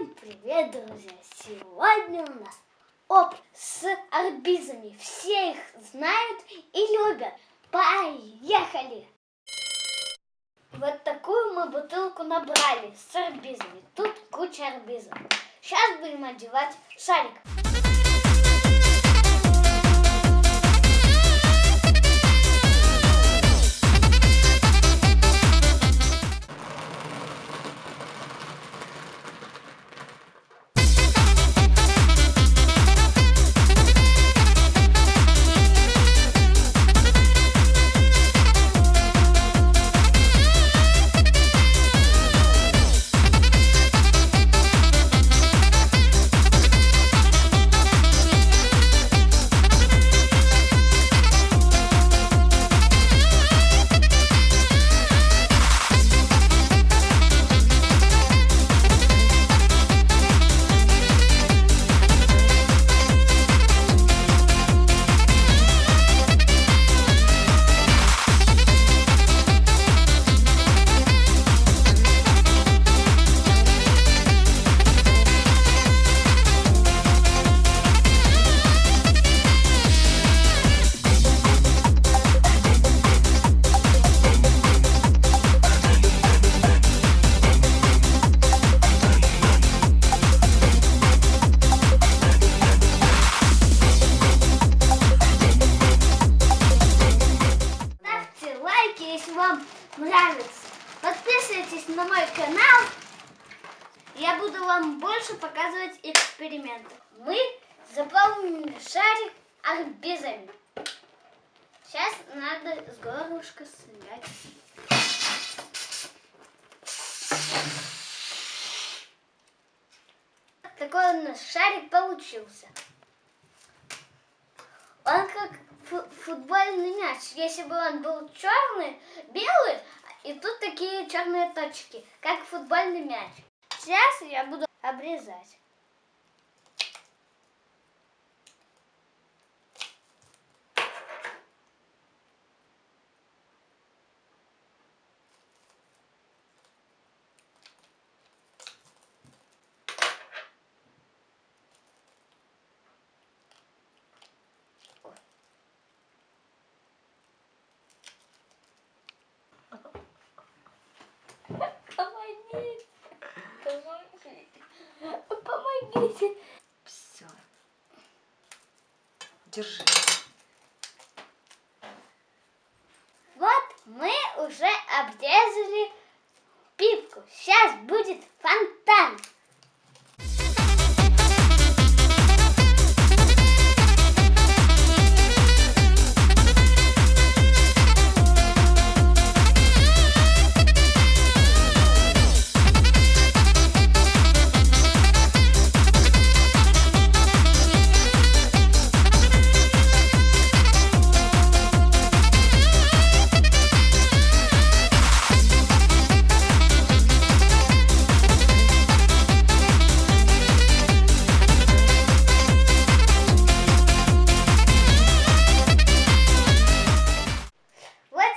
Всем привет, друзья! Сегодня у нас опыт с орбизами. Все их знают и любят. Поехали! Вот такую мы бутылку набрали с орбизами. Тут куча орбизов. Сейчас будем одевать шарик. Если вам нравится, подписывайтесь на мой канал. Я буду вам больше показывать эксперименты. Мы заполнили шарик орбизами. Сейчас надо с горлышка снять. Такой у нас шарик получился. Он как футбольный мяч. Если бы он был черный, белый, и тут такие черные точки, как футбольный мяч. Сейчас я буду обрезать. Помогите. Все. Держи. Вот мы уже обрезали пипку. Сейчас будет фонтан.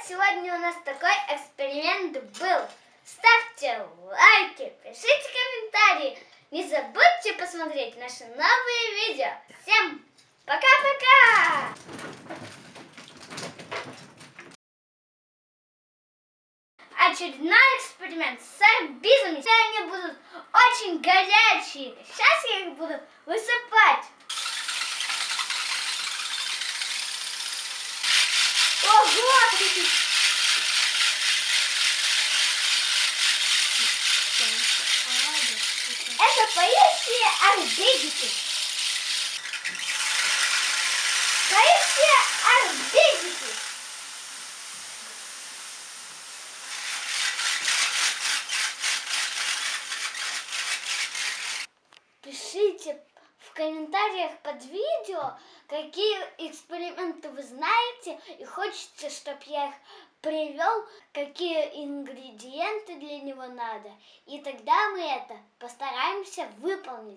Сегодня у нас такой эксперимент был. Ставьте лайки, пишите комментарии. Не забудьте посмотреть наши новые видео. Всем пока-пока! Очередной эксперимент с орбизами. Они будут очень горячие. Сейчас я их буду высыпать. Ого! Это поющие орбизики. Поющие орбизики. Пишите в комментариях под видео, какие эксперименты вы знаете и хочется, чтобы я их привел, какие ингредиенты для него надо. И тогда мы это постараемся выполнить.